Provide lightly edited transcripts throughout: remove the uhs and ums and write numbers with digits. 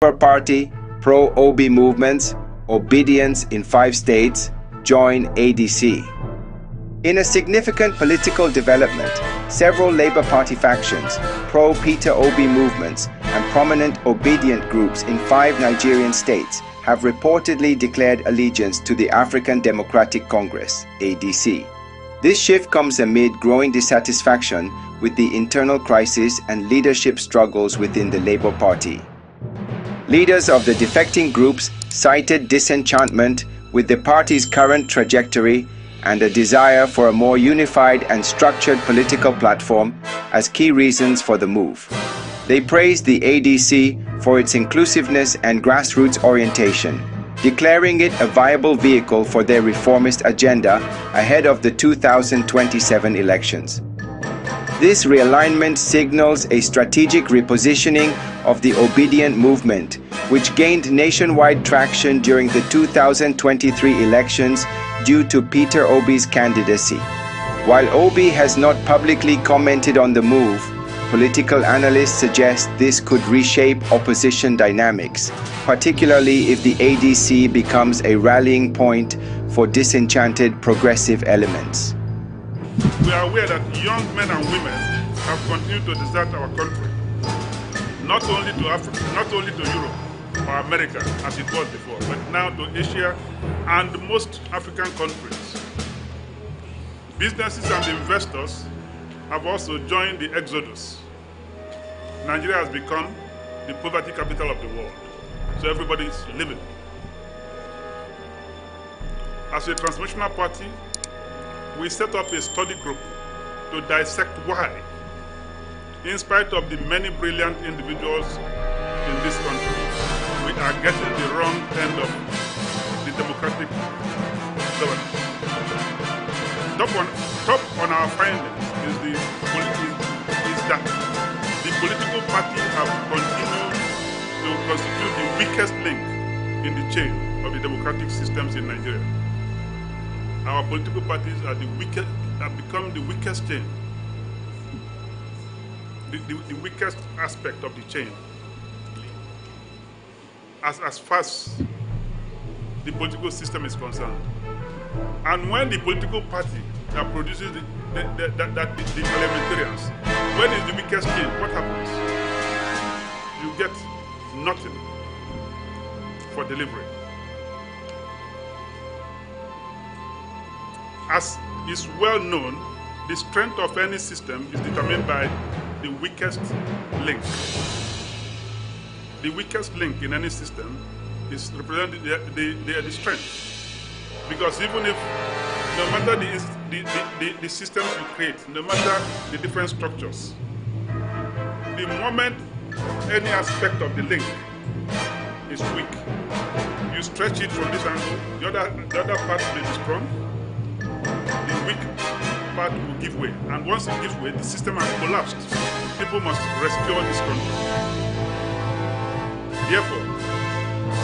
Labour Party, pro-Obi movements, Obidients in 5 states, join ADC. In a significant political development, several Labour Party factions, pro-Peter Obi movements, and prominent Obidient groups in 5 Nigerian states have reportedly declared allegiance to the African Democratic Congress, ADC. This shift comes amid growing dissatisfaction with the internal crisis and leadership struggles within the Labour Party. Leaders of the defecting groups cited disenchantment with the party's current trajectory and a desire for a more unified and structured political platform as key reasons for the move. They praised the ADC for its inclusiveness and grassroots orientation, declaring it a viable vehicle for their reformist agenda ahead of the 2027 elections. This realignment signals a strategic repositioning of the Obidient movement, which gained nationwide traction during the 2023 elections due to Peter Obi's candidacy. While Obi has not publicly commented on the move, political analysts suggest this could reshape opposition dynamics, particularly if the ADC becomes a rallying point for disenchanted progressive elements. We are aware that young men and women have continued to desert our country, not only to Africa, not only to Europe or America as it was before, but now to Asia and most African countries. Businesses and investors have also joined the exodus. Nigeria has become the poverty capital of the world, so everybody is living. As a transformational party, we set up a study group to dissect why, in spite of the many brilliant individuals in this country, we are getting the wrong end of the democratic governance. Top on our findings is that the political parties have continued to constitute the weakest link in the chain of the democratic systems in Nigeria. Our political parties are have become the weakest chain, the weakest aspect of the chain, as far as the political system is concerned. And when the political party that produces the parliamentarians, when it's the weakest chain, what happens? You get nothing for delivery. As is well known, the strength of any system is determined by the weakest link. The weakest link in any system is represented the strength. Because even if, no matter the systems you create, no matter the different structures, the moment any aspect of the link is weak, you stretch it from this angle, the other part may be strong, the weak part will give way. And once it gives way, the system has collapsed. People must rescue this country. Therefore,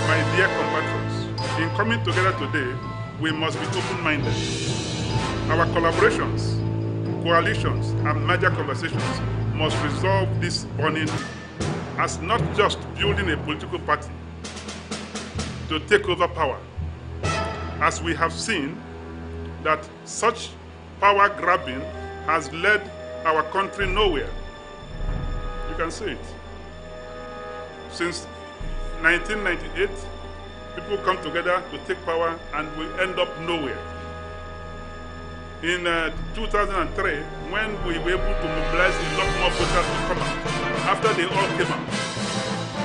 my dear compatriots, in coming together today, we must be open-minded. Our collaborations, coalitions, and major conversations must resolve this burning as not just building a political party to take over power, as we have seen that such power grabbing has led our country nowhere. You can see it. Since 1998, people come together to take power and we end up nowhere. In 2003, when we were able to mobilize a lot more voters to come out, after they all came out,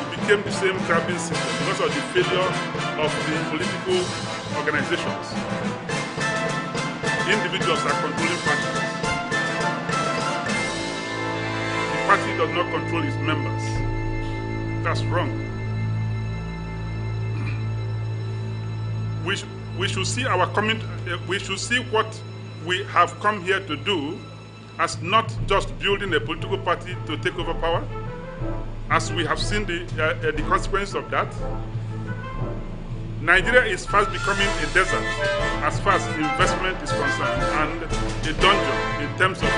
it became the same grabbing system because of the failure of the political organizations. Individuals are controlling parties. The party does not control its members. That's wrong. We should see we should see what we have come here to do as not just building a political party to take over power, as we have seen the consequence of that. Nigeria is fast becoming a desert as far as investment is concerned and a dungeon in terms of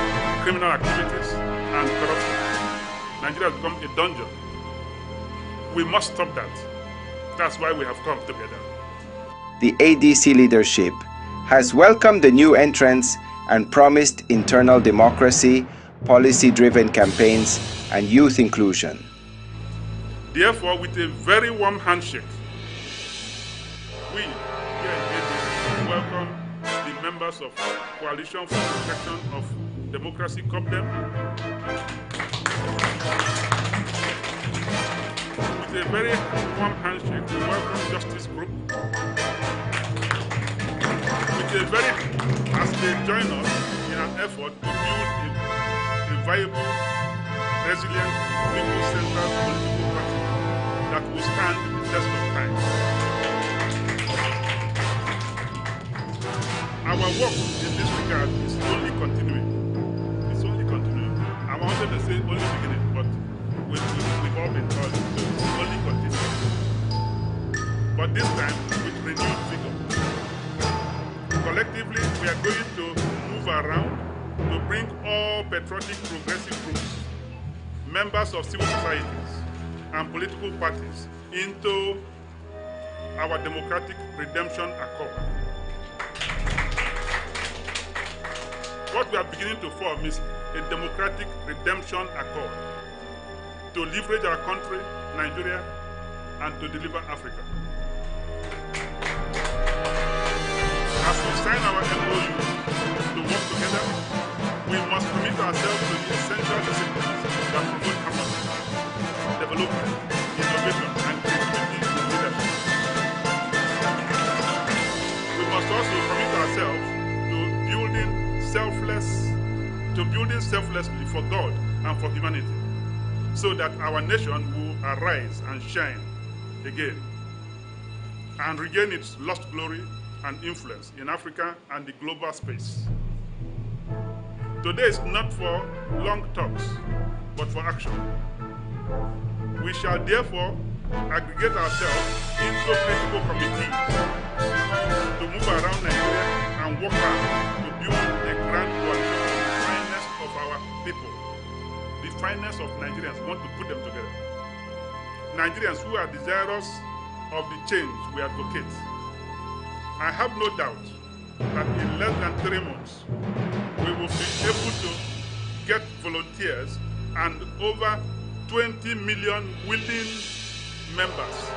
criminal activities and corruption. Nigeria has become a dungeon. We must stop that. That's why we have come together. The ADC leadership has welcomed the new entrants and promised internal democracy, policy-driven campaigns, and youth inclusion. Therefore, with a very warm handshake, we here in ADC welcome the members of Coalition for Protection of Democracy, COPDEM, with a very warm handshake. We welcome Justice Group. As they join us in an effort to build a viable, resilient, people-centered political party that will stand the test of time. Our work in this regard is only continuing. It's only continuing. I wanted to say only beginning, but we've all been told it's only continuing. But this time with renewed vigor. Collectively, we are going to move around to bring all patriotic progressive groups, members of civil societies, and political parties into our democratic redemption accord. What we are beginning to form is a democratic redemption accord to leverage our country, Nigeria, and to deliver Africa. As we sign our MOU to work together, we must commit ourselves to the essential disciplines that promote harmony, development, innovation, and creativity in leadership. We must also commit ourselves to building selflessly for God and for humanity, so that our nation will arise and shine again and regain its lost glory and influence in Africa and the global space. Today is not for long talks, but for action. We shall therefore aggregate ourselves into critical committees to move around Nigeria and work hard to build a grand coalition of the finest of our people, the finest of Nigerians. We want to put them together. Nigerians who are desirous of the change we advocate. I have no doubt that in less than 3 months, we will be able to get volunteers and over 20 million willing members.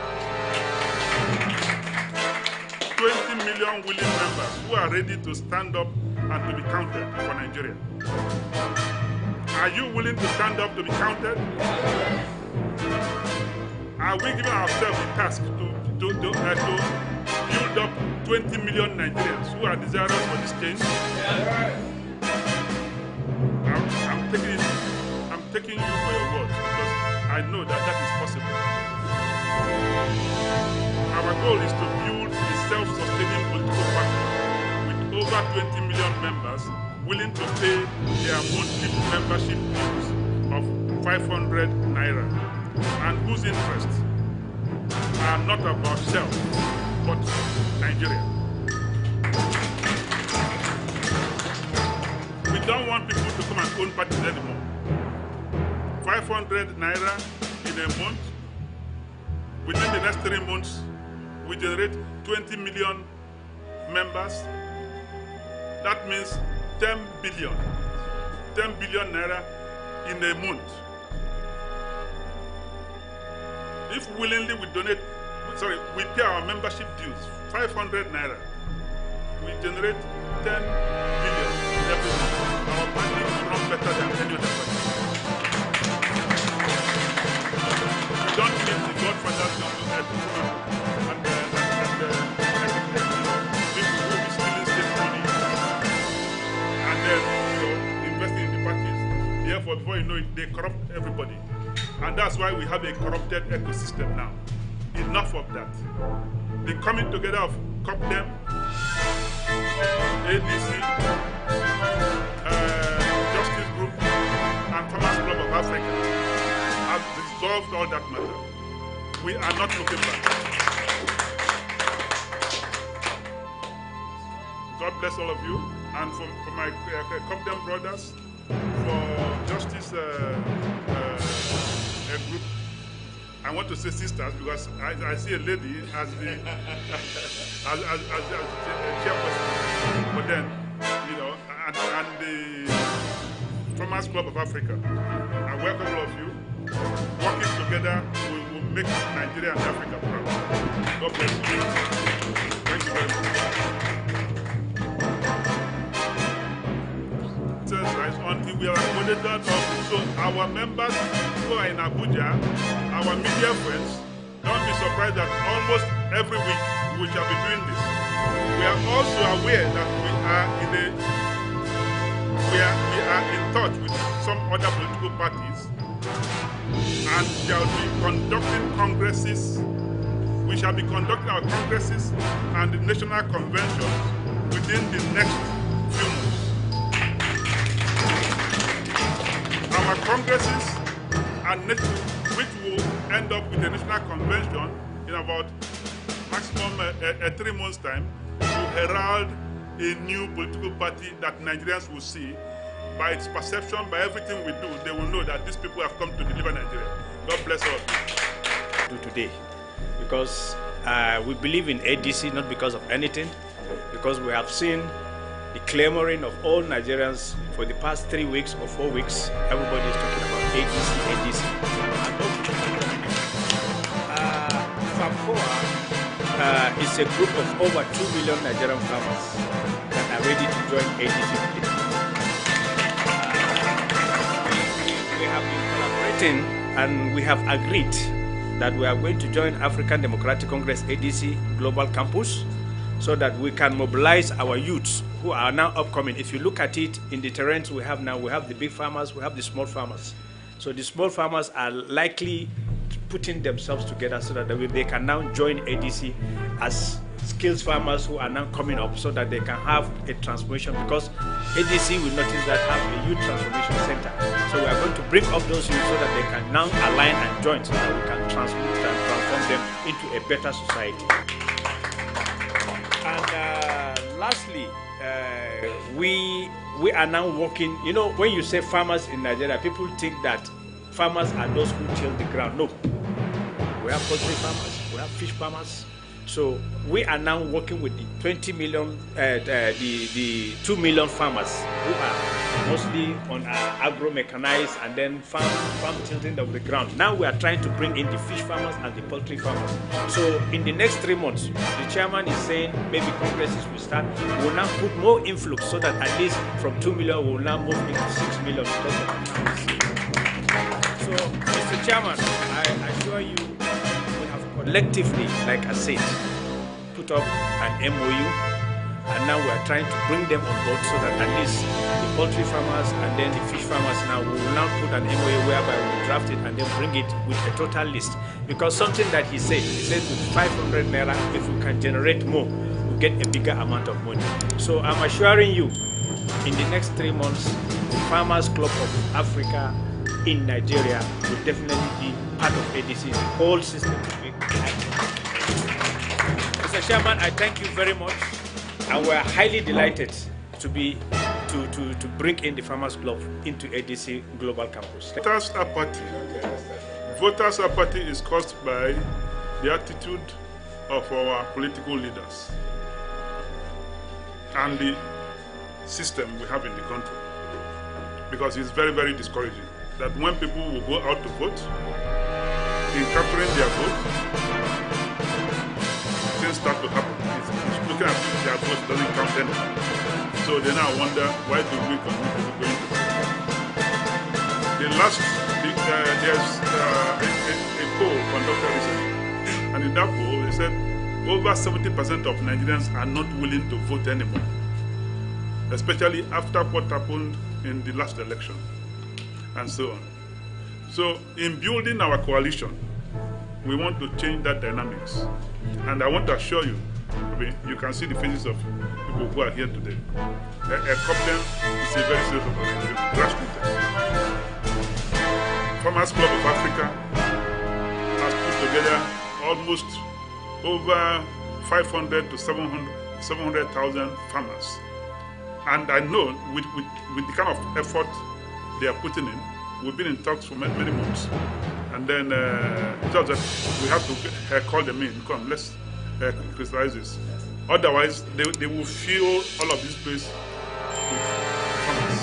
20 million willing members who are ready to stand up and to be counted for Nigeria. Are you willing to stand up to be counted? Are we giving ourselves the task to build up 20 million Nigerians who are desirous for this change? I'm taking you for your words because I know that is possible. Our goal is to build a self-sustaining political party with over 20 million members willing to pay their monthly membership dues of 500 naira and whose interests are not about self, but Nigeria. We don't want people to come and own parties anymore. 500 naira in a month. Within the next 3 months, we generate 20 million members. That means 10 billion naira in a month. If willingly we we pay our membership dues, 500 naira. We generate 10 billion every month. Our party will run better than any other party. We don't need the godfathers to and people who will be stealing state money and then investing in the parties. Therefore, before you know it, they corrupt everybody. And that's why we have a corrupted ecosystem now. Enough of that. The coming together of COPDEM, ADC, Justice Group, and Farmers Club of Africa have resolved all that matter. We are not looking back. God bless all of you, and for my COPDEM brothers, for Justice Group, I want to say sisters because I see a lady as the as the chairperson, but then and the Farmers Club of Africa. I welcome all of you. Working together, we will make Nigeria and Africa proud. God bless you. Thank you very much. Until we are accommodated up. So our members who are in Abuja, our media friends, don't be surprised that almost every week we shall be doing this. We are also aware that we are in touch with some other political parties, and shall be conducting congresses. We shall be conducting our congresses and the national conventions within the next few months. Our congresses which will end up with the national convention in about maximum 3 months' time, will herald a new political party that Nigerians will see. By its perception, by everything we do, they will know that these people have come to deliver Nigeria. God bless all of you. Today, because we believe in ADC not because of anything, because we have seen the clamoring of all Nigerians for the past 3 weeks or 4 weeks. Everybody is talking about ADC. FAMCOA is a group of over 2 million Nigerian farmers that are ready to join ADC. We have been collaborating and we have agreed that we are going to join African Democratic Congress ADC Global Campus so that we can mobilize our youths who are now upcoming. If you look at it in the terrains we have now, we have the big farmers, we have the small farmers. So the small farmers are likely putting themselves together so that they can now join ADC as skills farmers who are now coming up so that they can have a transformation, because ADC will notice that have a youth transformation center. So we are going to bring up those youth so that they can now align and join so that we can transform them into a better society. And lastly, we are now working, when you say farmers in Nigeria, people think that farmers are those who till the ground. No. We have poultry farmers, we have fish farmers. So we are now working with the 20 million, the 2 million farmers who are mostly on agro-mechanized and then farm tilting of the ground. Now we are trying to bring in the fish farmers and the poultry farmers. So in the next 3 months, the chairman is saying maybe congresses will start. We will now put more influx so that at least from 2 million we will now move into 6 million because of the. So, Mr. Chairman, I assure you, we have collectively, like I said, put up an MOU, and now we are trying to bring them on board so that at least the poultry farmers and then the fish farmers now, we will now put an MOU whereby we will draft it and then bring it with a total list. Because something that he said with 500 naira, if we can generate more, we'll get a bigger amount of money. So I'm assuring you, in the next 3 months, the Farmers Club of Africa in Nigeria will definitely be part of ADC. The whole system will be active. Mr. Chairman, I thank you very much, and we are highly delighted to bring in the Farmers Club into ADC Global Campus. Voters' apathy is caused by the attitude of our political leaders and the system we have in the country, because it's very, very discouraging that when people will go out to vote, in capturing their vote, things start to happen. It's looking at their vote doesn't count anything. So they now wonder, why do we continue to go into vote? There's a poll conducted recently, and in that poll, they said over 70% of Nigerians are not willing to vote anymore, especially after what happened in the last election, and so on. So in building our coalition, we want to change that dynamics. And I want to assure you, you can see the faces of people who are here today. Obidient is a very serious organization, grassroots. Farmers Club of Africa has put together almost over 500 to 700,000 farmers. And I know with the kind of effort they are putting in, we've been in talks for many months. And then it's just that we have to call them in. Come, let's crystallize this. Otherwise, they will fill all of this place with farmers.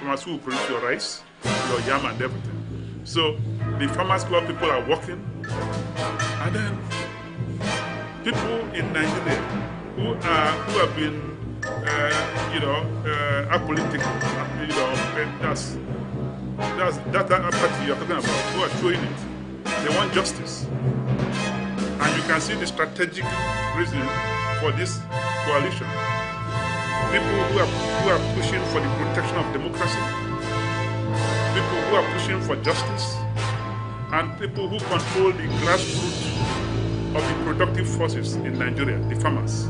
Farmers who will produce your rice, your yam, and everything. So the farmers club people are working, and then people in Nigeria who have been apolitical, that's that party you're talking about, who are showing it. They want justice. And you can see the strategic reason for this coalition. People who are pushing for the protection of democracy, people who are pushing for justice, and people who control the grassroots of the productive forces in Nigeria, the farmers.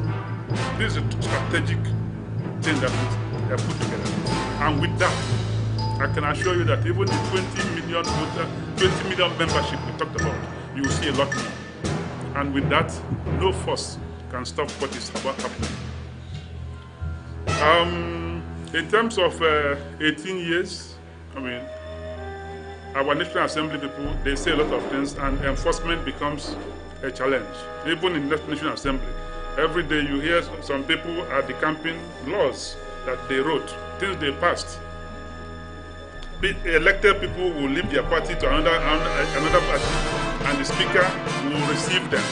This is a strategic thing that we have put together. And with that, I can assure you that even the 20 million membership we talked about, you will see a lot more. And with that, no force can stop what is about happening. In terms of 18 years, I mean, our National Assembly people, they say a lot of things, and enforcement becomes a challenge. Even in the National Assembly, every day you hear some people are decamping laws that they wrote, things they passed. Elected people will leave their party to another party, and the speaker will receive them.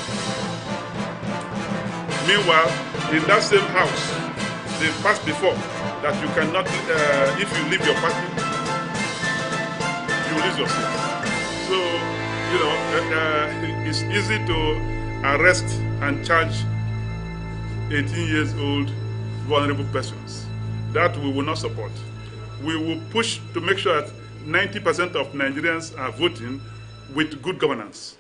Meanwhile, in that same house, they passed before that you cannot, if you leave your party, you lose your seat. So, it's easy to arrest and charge 18 years old vulnerable persons. That we will not support. We will push to make sure that 90% of Nigerians are voting with good governance.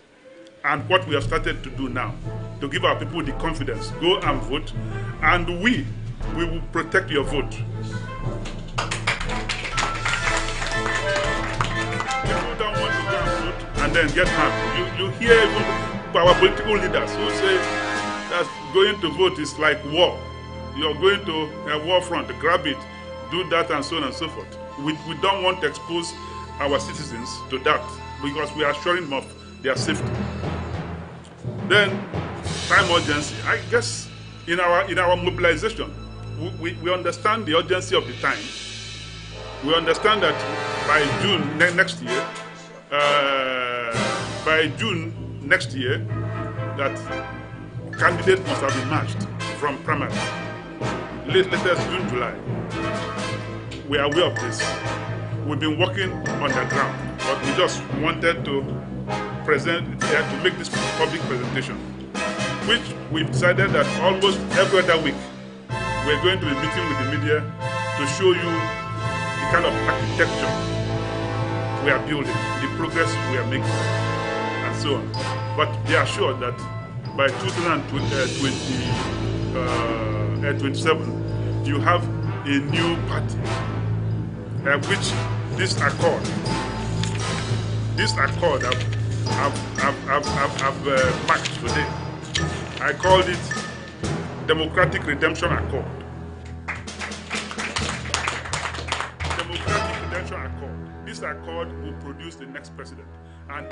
And what we have started to do now, to give our people the confidence, go and vote, and we will protect your vote. People don't want to go and vote and then get harmed. You hear even our political leaders who say that going to vote is like war. You're going to a war front, grab it, do that, and so on and so forth. We don't want to expose our citizens to that because we are assuring them of their safety. Then, time urgency. I guess in our mobilization, we understand the urgency of the time. We understand that by June next year, that candidates must have been matched from primary. Latest June, July. We are aware of this. We've been working on the ground, but we just wanted to to make this public presentation, which we've decided that almost every other week we're going to be meeting with the media to show you the kind of architecture we are building, the progress we are making, and so on. But be assured that by 2027, you have a new party, which this accord I've marked today. I called it Democratic Redemption Accord. Democratic Redemption Accord. This accord will produce the next president, and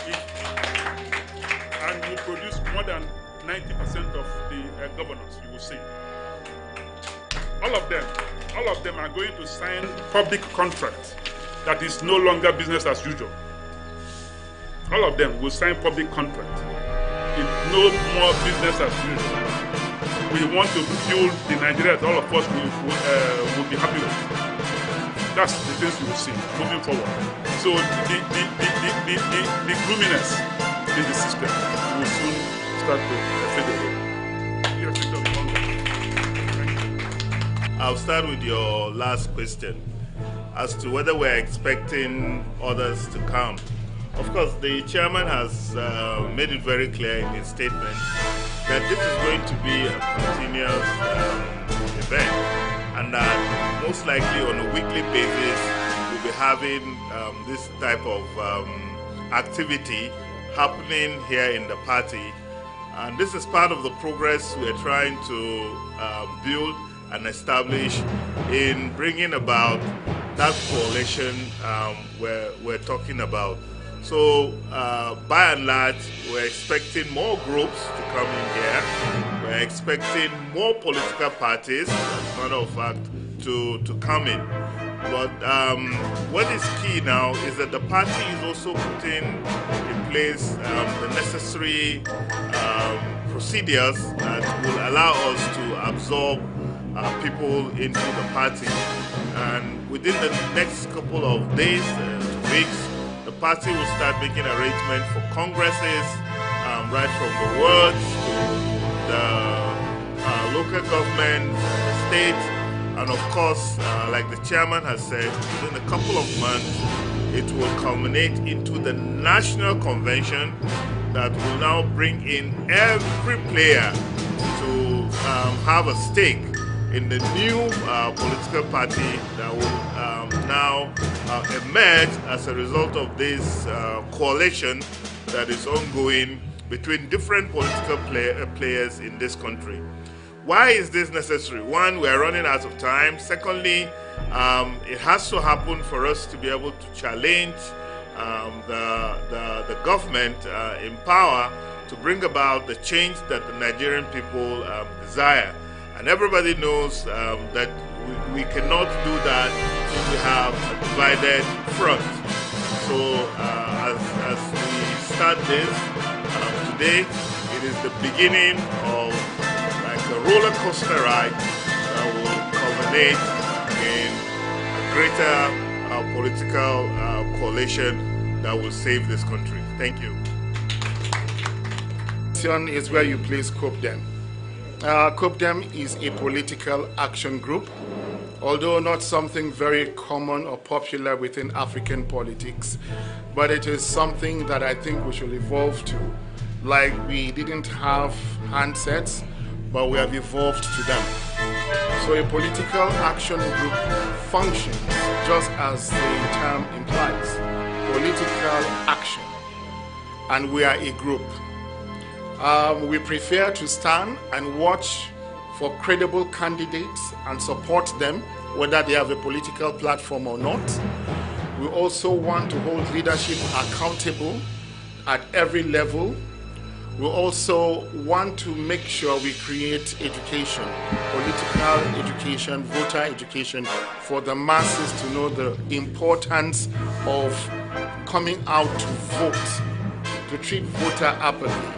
will produce more than 90% of the governors. You will see. All of them are going to sign public contracts that is no longer business as usual. All of them will sign public contract. It's no more business as usual. We want to build the Nigeria that all of us will be happy with. That's the things we will see moving forward. So the gloominess in the system will soon start to fade away. I'll start with your last question as to whether we're expecting others to come. Of course, the chairman has made it very clear in his statement that this is going to be a continuous event, and that most likely on a weekly basis we'll be having this type of activity happening here in the party. And this is part of the progress we're trying to build and establish in bringing about that coalition we're talking about. So by and large, we're expecting more groups to come in here. We're expecting more political parties, as a matter of fact, to come in. But what is key now is that the party is also putting in place the necessary procedures that will allow us to absorb people into the party. And within the next couple of days, weeks, the party will start making arrangements for congresses, right from the wards to the local government, state, and of course, like the chairman has said, within a couple of months, it will culminate into the national convention that will now bring in every player to have a stake in the new political party that will now emerge as a result of this coalition that is ongoing between different political players in this country. Why is this necessary? One, we are running out of time. Secondly, it has to happen for us to be able to challenge the government in power to bring about the change that the Nigerian people desire. And everybody knows that we cannot do that if we have a divided front. So as we start this today, it is the beginning of a roller coaster ride that will culminate in a greater political coalition that will save this country. Thank you. Is where you place COPDEM. COPDEM is a political action group, although not something very common or popular within African politics, but it is something that I think we should evolve to. Like we didn't have handsets, but we have evolved to them. So a political action group functions just as the term implies, political action, and we are a group. We prefer to stand and watch for credible candidates and support them, whether they have a political platform or not. We also want to hold leadership accountable at every level. We also want to make sure we create education, political education, voter education for the masses to know the importance of coming out to vote, to treat voter apathy,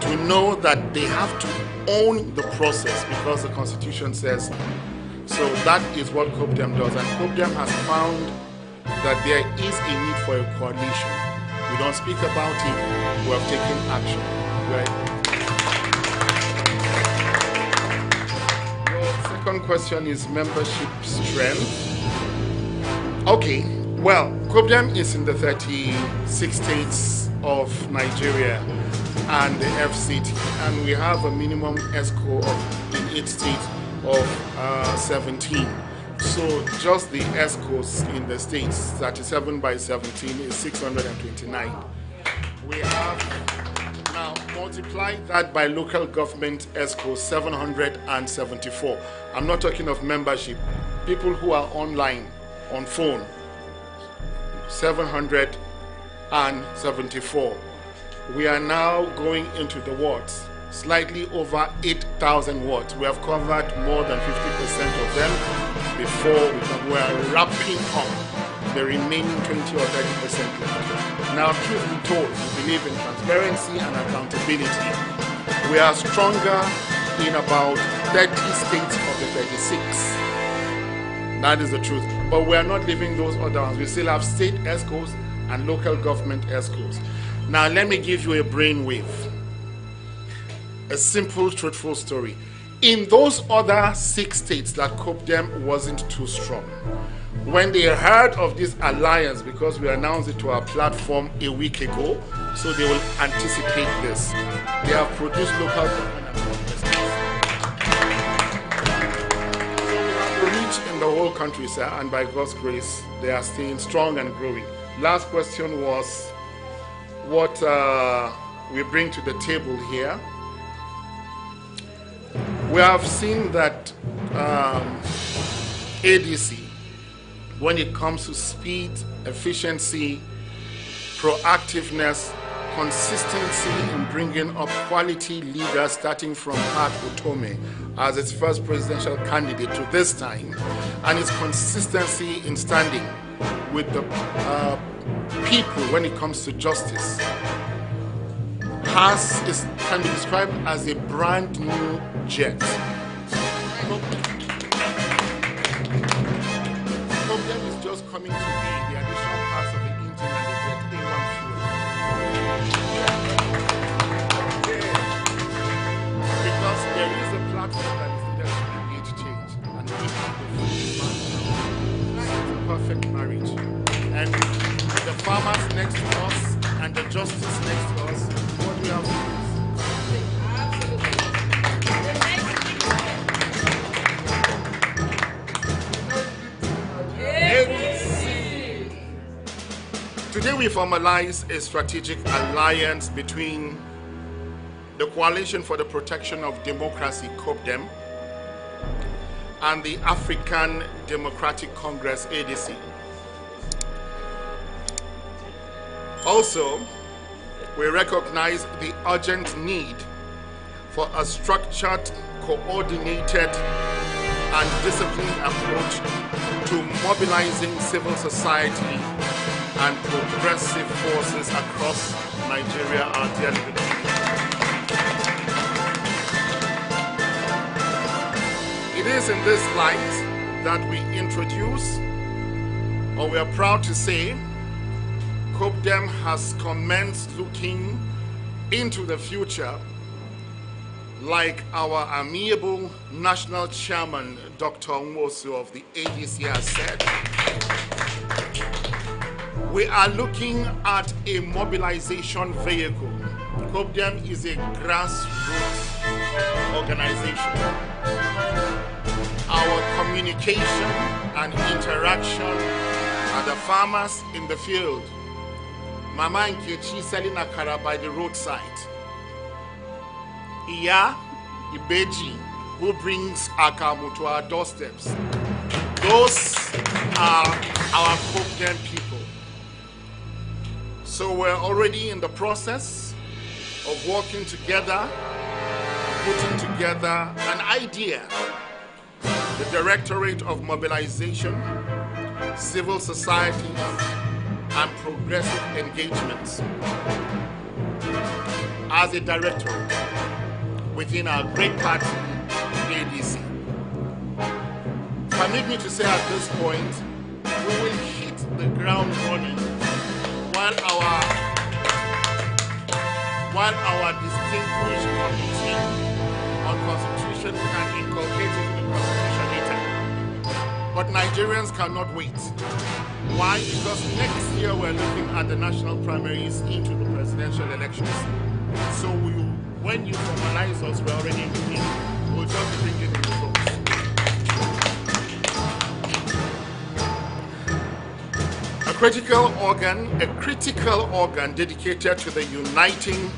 to know that they have to own the process because the Constitution says. So that is what COPDEM does, and COPDEM has found that there is a need for a coalition. We don't speak about it, we have taken action. Right. Your second question is membership strength. Okay, well, COPDEM is in the 36 states of Nigeria and the FCT, and we have a minimum ESCO in each state of 17. So just the ESCOs in the states, 37 by 17 is 629. We have now multiply that by local government ESCO 774. I'm not talking of membership. People who are online, on phone, 774. We are now going into the wards, slightly over 8,000 wards. We have covered more than 50% of them before we are wrapping up the remaining 20 or 30% left. Now, truth be told, we believe in transparency and accountability. We are stronger in about 30 states of the 36. That is the truth. But we are not leaving those other ones. We still have state ESCOs and local government ESCOs. Now, let me give you a brainwave. A simple, truthful story. In those other 6 states that COPDEM wasn't too strong, when they heard of this alliance, because we announced it to our platform a week ago, so they will anticipate this. They have produced local government and so we have the reach in the whole country, sir, and by God's grace, they are staying strong and growing. Last question was what we bring to the table here. We have seen that ADC, when it comes to speed, efficiency, proactiveness, consistency in bringing up quality leaders, starting from Pat Utome as its first presidential candidate to this time, and its consistency in standing with the people when it comes to justice, can be described as a brand new jet. Problem is just coming to be the additional parts of the engine and the jet in one fuel. Because there is a platform that is needed to engage change, and we have the full it's a perfect marriage. And the farmers next to us and the justice next to us, what do we have to do? Today we formalize a strategic alliance between the Coalition for the Protection of Democracy, COPDEM, and the African Democratic Congress, ADC. Also, we recognize the urgent need for a structured, coordinated, and disciplined approach to mobilizing civil society and progressive forces across Nigeria, our dear people. It is in this light that we introduce, or we are proud to say, COPDEM has commenced looking into the future like our amiable national chairman, Dr. Nwosu of the ADC has said. We are looking at a mobilization vehicle. COPDEM is a grassroots organization. Our communication and interaction are the farmers in the field. Mama Nkechi selling akara by the roadside. Iya Ibeji, who brings akamu to our doorsteps. Those are our COPDEM people. So we're already in the process of working together, putting together an idea. The Directorate of Mobilization, Civil Society, and Progressive Engagements as a directorate within our great party, ADC. Permit me to say at this point, we will hit the ground running while our distinguished committee on constitution can inculcate it in the constitution later. But Nigerians cannot wait. Why? Because next year we're looking at the national primaries into the presidential elections. So when you formalize us, we're already in the game. We'll just be bringing the results. A critical organ dedicated to the uniting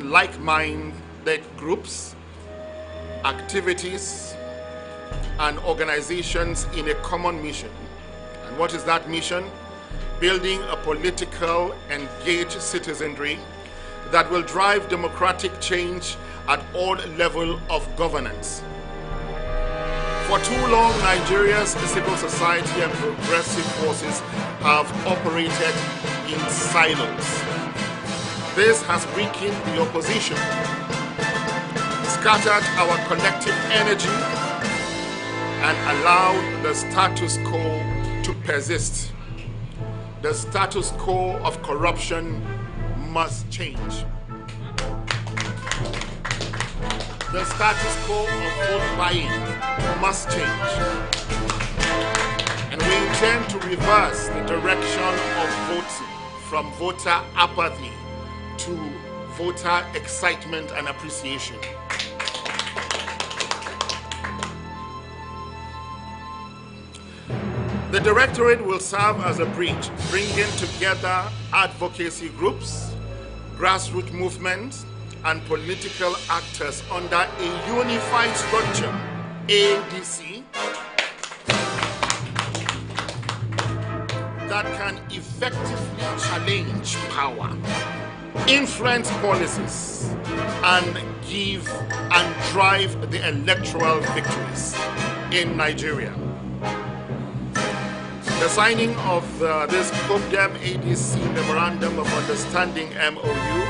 like-minded groups, activities, and organizations in a common mission. And what is that mission? Building a political, engaged citizenry that will drive democratic change at all levels of governance. For too long, Nigeria's civil society and progressive forces have operated in silos. This has weakened the opposition, scattered our collective energy, and allowed the status quo to persist. The status quo of corruption must change. The status quo of vote buying must change. And we intend to reverse the direction of voting from voter apathy to voter excitement and appreciation. The Directorate will serve as a bridge, bringing together advocacy groups, grassroots movements, and political actors under a unified structure, ADC, that can effectively challenge power, influence policies, and give and drive the electoral victories in Nigeria. The signing of this COPDEM ADC Memorandum of Understanding MOU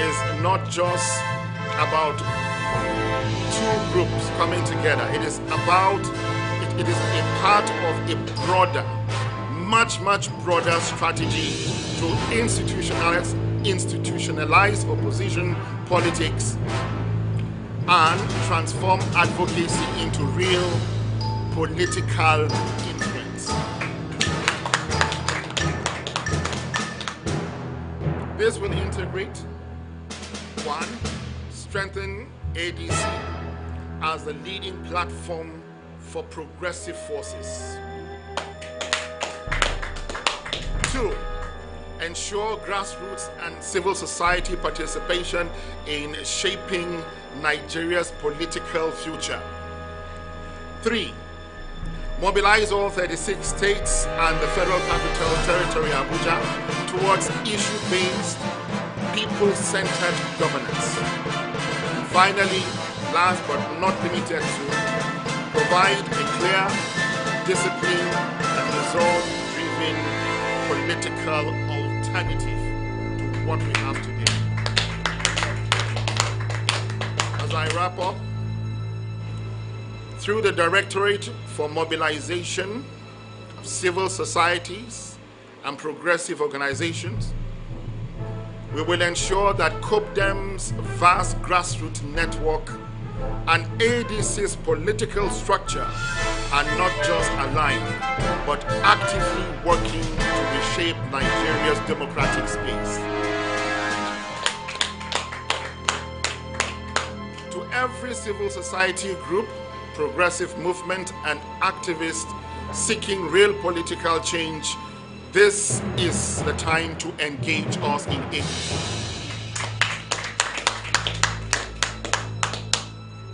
is not just about two groups coming together. It is a part of a broader, much broader strategy to institutionalize opposition politics and transform advocacy into real political influence. This will integrate, one, strengthen ADC as the leading platform for progressive forces. Two, ensure grassroots and civil society participation in shaping Nigeria's political future. Three, mobilize all 36 states and the Federal Capital Territory, Abuja, towards issue-based, people-centered governance. And finally, last but not limited to, provide a clear, disciplined, and resolve-driven political alternative to what we have today. As I wrap up, through the Directorate for Mobilization of Civil Societies and Progressive Organizations, we will ensure that COPDEM's vast grassroots network and ADC's political structure are not just aligned, but actively working to reshape Nigeria's democratic space. To every civil society group, progressive movement, and activist seeking real political change, this is the time to engage us in it.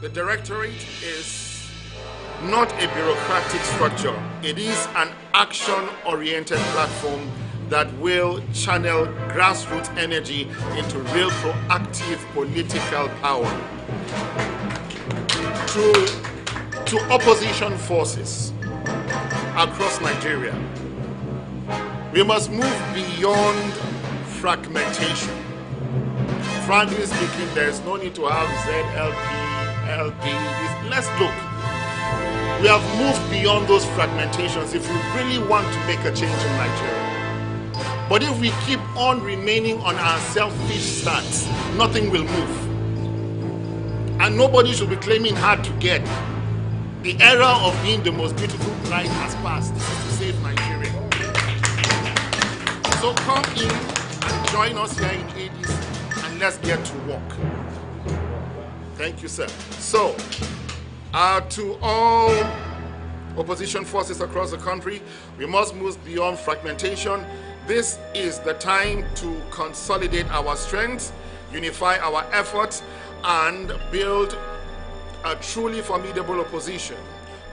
The Directorate is not a bureaucratic structure. It is an action-oriented platform that will channel grassroots energy into real proactive political power. To opposition forces across Nigeria, we must move beyond fragmentation. Frankly speaking, there is no need to have ZLP, LP. Let's look. We have moved beyond those fragmentations if we really want to make a change in Nigeria. But if we keep on remaining on our selfish stance, nothing will move. And nobody should be claiming hard to get. The era of being the most beautiful bride has passed. This is to save Nigeria. So come in and join us here in ADC and let's get to work. Thank you, sir. So, to all opposition forces across the country, we must move beyond fragmentation. This is the time to consolidate our strengths, unify our efforts, and build a truly formidable opposition.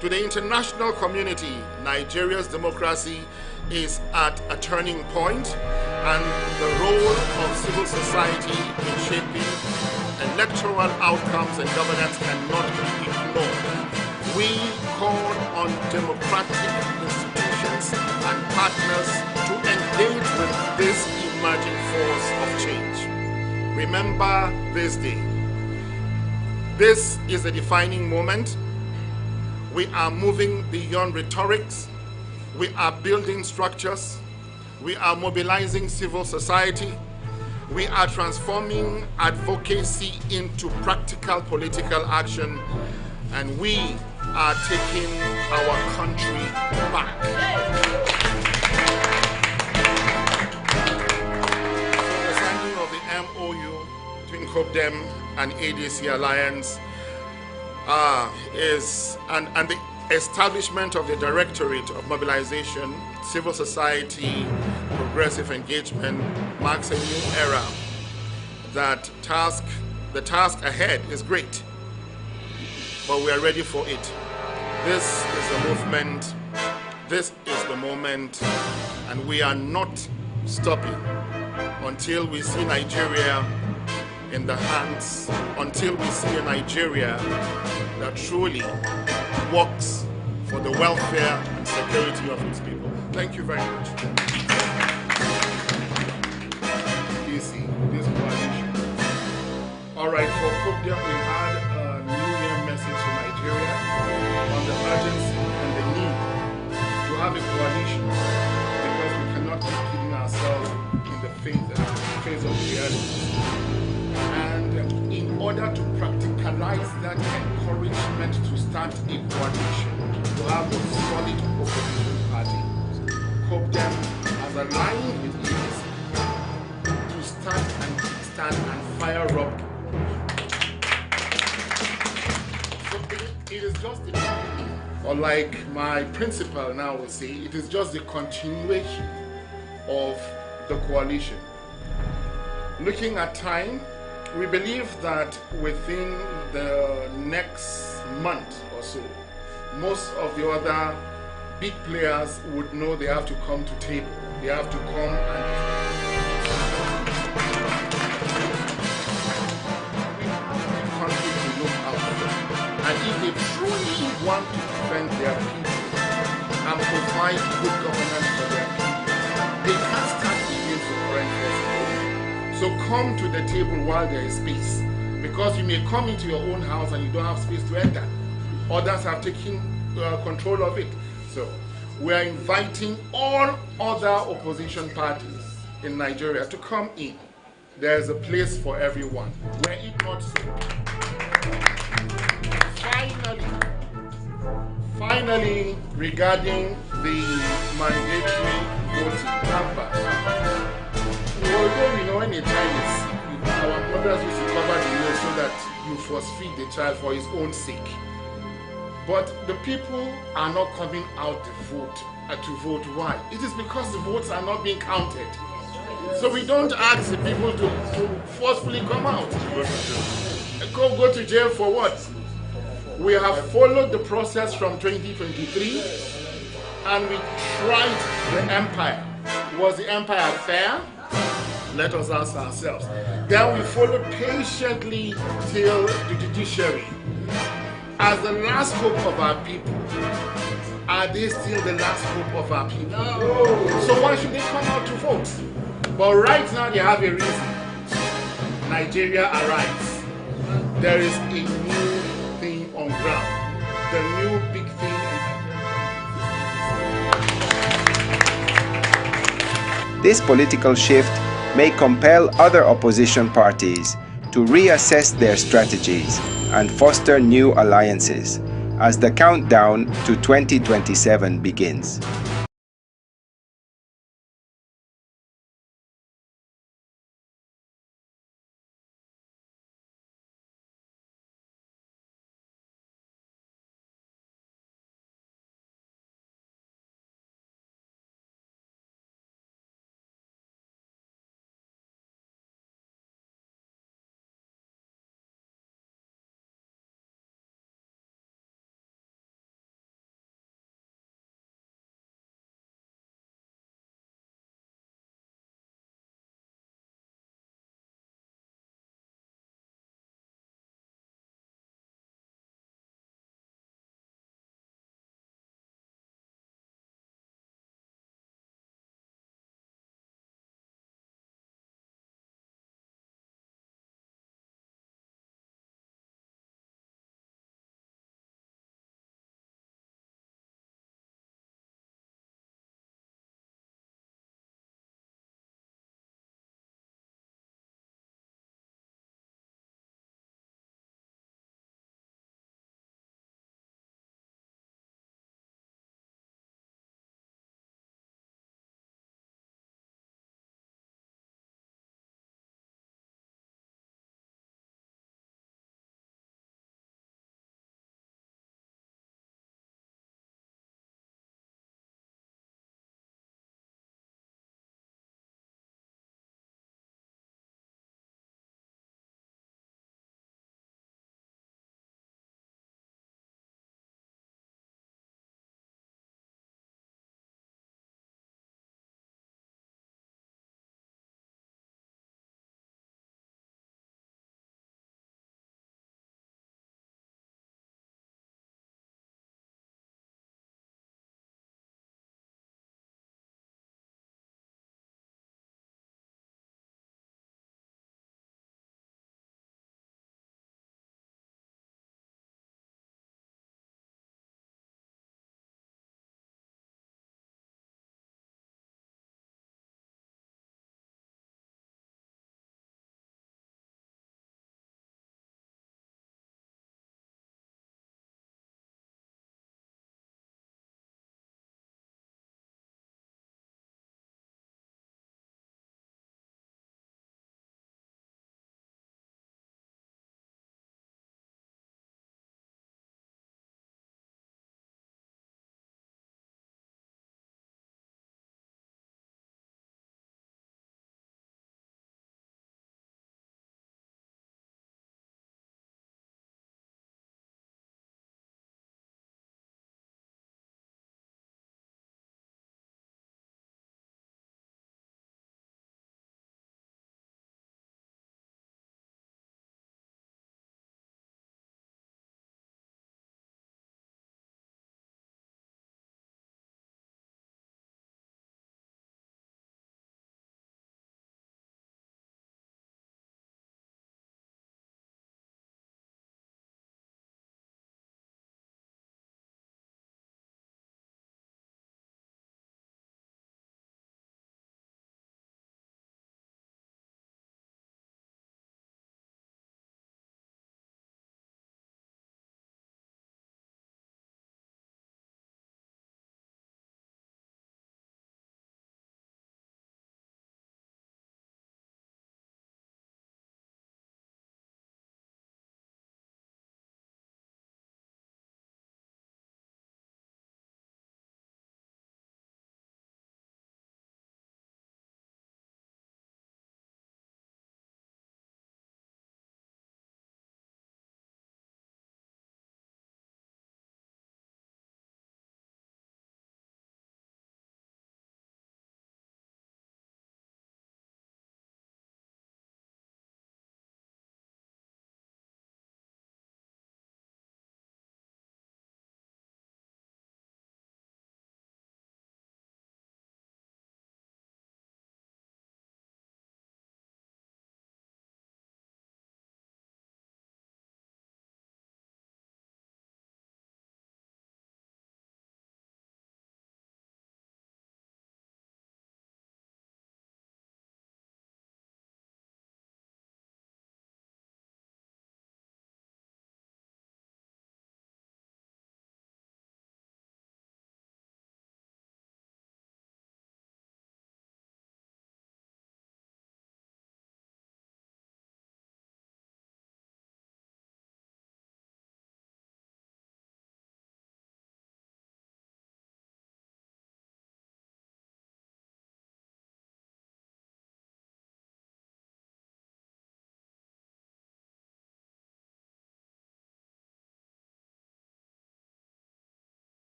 To the international community, Nigeria's democracy is at a turning point, and the role of civil society in shaping electoral outcomes and governance cannot be ignored. We call on democratic institutions and partners to engage with this emerging force of change. Remember this day. This is a defining moment. We are moving beyond rhetorics. We are building structures. We are mobilizing civil society. We are transforming advocacy into practical political action. And we are taking our country back. So the signing of the MOU between COPDEM and ADC Alliance and the establishment of the Directorate of Mobilization, Civil Society, Progressive Engagement marks a new era. The task ahead is great, but we are ready for it. This is a movement. This is the moment, and we are not stopping until we see Nigeria in the hands, until we see a Nigeria that truly works for the welfare and security of its people. Thank you very much. Easy, this coalition. All right, for Obidients, we had a New Year message to Nigeria on the urgency and the need to have a coalition, because we cannot keep kidding ourselves in the face of reality. And in order to practicalize that encouragement to start a coalition, to have a solid opposition party, Obidients has aligned with ADC to start and kickstart and fire up. So it is just or like my principal now will say, it is just the continuation of the coalition. Looking at time, we believe that within the next month or so, most of the other big players would know they have to come to table. They have to come and the country to look out for them. And if they truly want to defend their people and provide good governance for their people, they can't start against the current president. So come to the table while there is space, because you may come into your own house and you don't have space to enter. Others have taken control of it. So we are inviting all other opposition parties in Nigeria to come in. There is a place for everyone. Were it not so, finally, regarding the mandatory voting campaign, although we know any time our brothers used to cover the law so that you force feed the child for his own sake. But the people are not coming out to vote. Why? It is because the votes are not being counted. So we don't ask the people to forcefully come out. Go to jail for what? We have followed the process from 2023 and we tried the empire. Was the empire fair? Let us ask ourselves. Then we followed patiently till the judiciary. As the last hope of our people, are they still the last hope of our people? No. So why should they come out to vote? But right now they have a reason. Nigeria arrives. There is a new thing on ground. The new big thing. This political shift may compel other opposition parties to reassess their strategies and foster new alliances as the countdown to 2027 begins.